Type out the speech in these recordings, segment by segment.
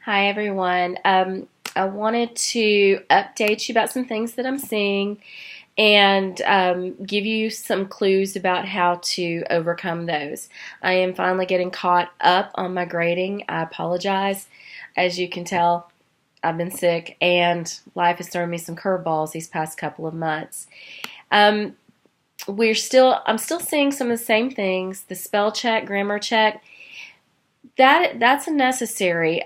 Hi everyone. I wanted to update you about some things that I'm seeing and give you some clues about how to overcome those. I am finally getting caught up on my grading. I apologize. As you can tell, I've been sick and life has thrown me some curveballs these past couple of months. Um, I'm still seeing some of the same things. The spell check, grammar check. That's a necessary.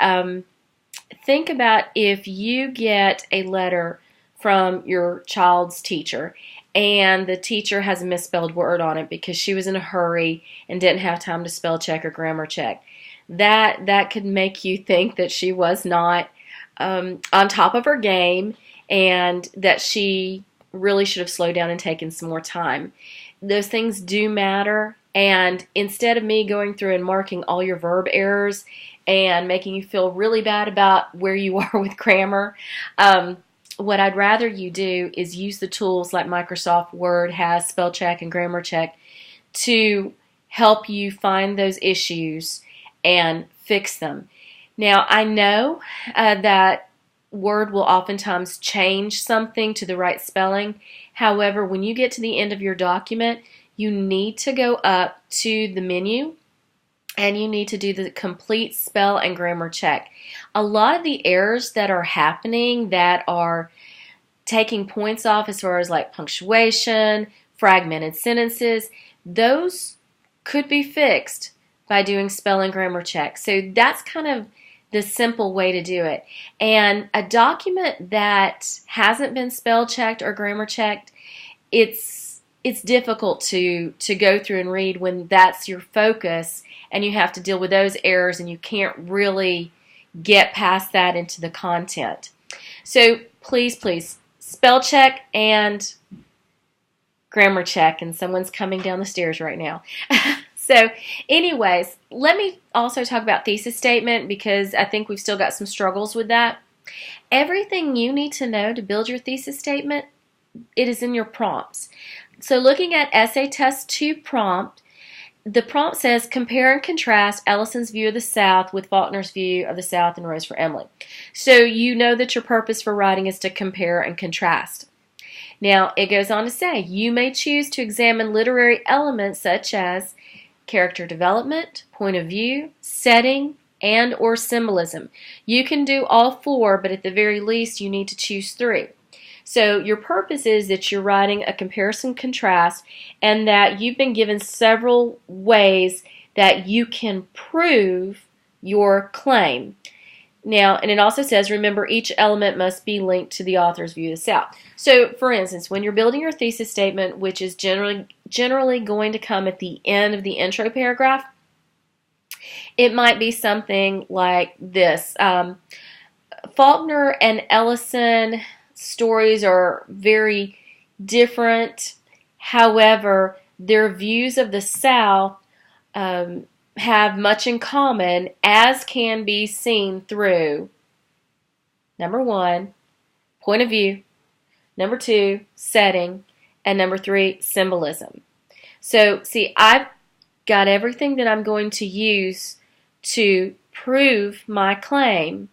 Think about if you get a letter from your child's teacher and the teacher has a misspelled word on it because she was in a hurry and didn't have time to spell check or grammar check. That could make you think that she was not on top of her game and that she really should have slowed down and taken some more time. Those things do matter, and instead of me going through and marking all your verb errors and making you feel really bad about where you are with grammar, what I'd rather you do is use the tools like Microsoft Word has, spell check and grammar check, to help you find those issues and fix them. Now, I know that Word will oftentimes change something to the right spelling. However, when you get to the end of your document, you need to go up to the menu and you need to do the complete spell and grammar check. A lot of the errors that are happening that are taking points off as far as like punctuation, fragmented sentences, those could be fixed by doing spell and grammar check. So that's kind of the simple way to do it. And a document that hasn't been spell checked or grammar checked, it's difficult to go through and read when that's your focus and you have to deal with those errors and you can't really get past that into the content. So please spell check and grammar check, and someone's coming down the stairs right now. So anyways, let me also talk about thesis statement because I think we've still got some struggles with that. Everything you need to know to build your thesis statement, it is in your prompts. So looking at Essay Test 2 prompt, the prompt says, compare and contrast Ellison's view of the South with Faulkner's view of the South in Rose for Emily. So you know that your purpose for writing is to compare and contrast. Now, it goes on to say, you may choose to examine literary elements such as character development, point of view, setting, and or symbolism. You can do all four, but at the very least you need to choose three. So your purpose is that you're writing a comparison contrast and that you've been given several ways that you can prove your claim. Now, and it also says, remember, each element must be linked to the author's view of the South. So, for instance, when you're building your thesis statement, which is generally going to come at the end of the intro paragraph, it might be something like this. Faulkner and Ellison stories are very different. However, their views of the South have much in common, as can be seen through, number one, point of view, number two, setting, and number three, symbolism. So, see, I've got everything that I'm going to use to prove my claim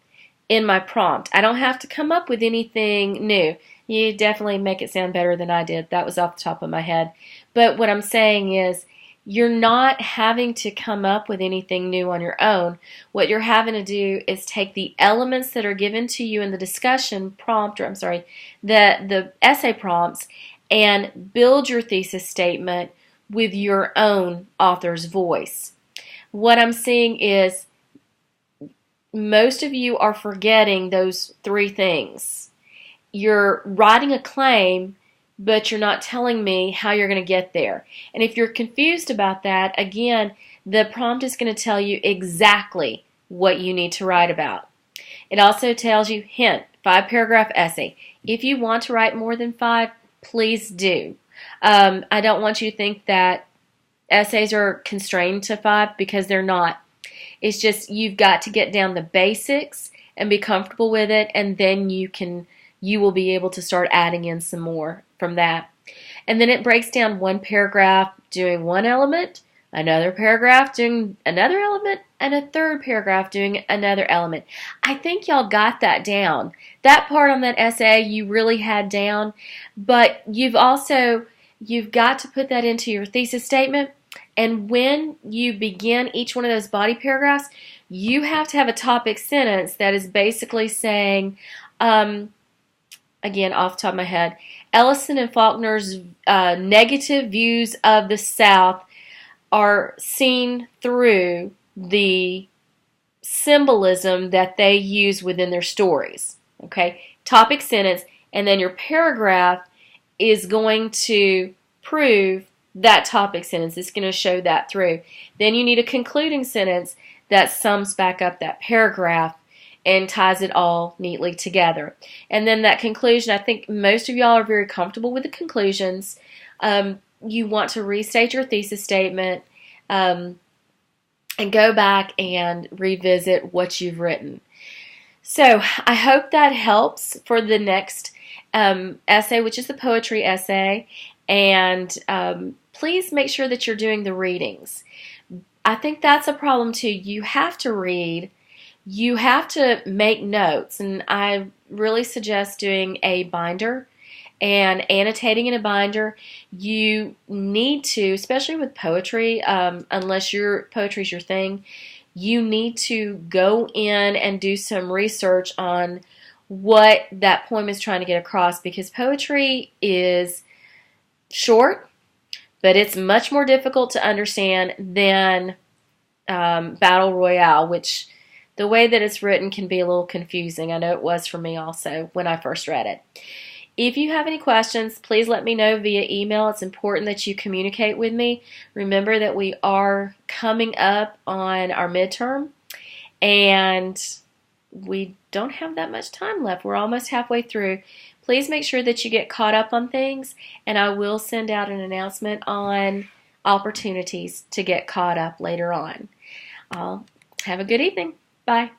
in my prompt. I don't have to come up with anything new. You definitely make it sound better than I did. That was off the top of my head. But what I'm saying is, you're not having to come up with anything new on your own. What you're having to do is take the elements that are given to you in the discussion prompt, or I'm sorry, the essay prompts, and build your thesis statement with your own author's voice. What I'm seeing is most of you are forgetting those three things. You're writing a claim, but you're not telling me how you're going to get there. And if you're confused about that, again, the prompt is going to tell you exactly what you need to write about. It also tells you, hint, 5-paragraph essay. If you want to write more than 5, please do. I don't want you to think that essays are constrained to 5 because they're not. It's just you've got to get down the basics and be comfortable with it, and then you will be able to start adding in some more from that. And then it breaks down one paragraph doing one element, another paragraph doing another element, and a third paragraph doing another element. I think y'all got that down. That part on that essay you really had down, but you've got to put that into your thesis statement. And when you begin each one of those body paragraphs, you have to have a topic sentence that is basically saying, again, off the top of my head, Ellison and Faulkner's negative views of the South are seen through the symbolism that they use within their stories. Okay, topic sentence, and then your paragraph is going to prove that topic sentence. It's going to show that through. Then you need a concluding sentence that sums back up that paragraph and ties it all neatly together. And then that conclusion, I think most of y'all are very comfortable with the conclusions. You want to restate your thesis statement and go back and revisit what you've written. So I hope that helps for the next essay, which is the poetry essay. And please make sure that you're doing the readings. I think that's a problem too. You have to read. You have to make notes. And I really suggest doing a binder and annotating in a binder. You need to, especially with poetry, unless your poetry is your thing, you need to go in and do some research on what that poem is trying to get across, because poetry is short, but it's much more difficult to understand than Battle Royale, which the way that it's written can be a little confusing. I know it was for me also when I first read it. If you have any questions, please let me know via email. It's important that you communicate with me. Remember that we are coming up on our midterm, and we don't have that much time left. We're almost halfway through. Please make sure that you get caught up on things, and I will send out an announcement on opportunities to get caught up later on. Have a good evening. Bye.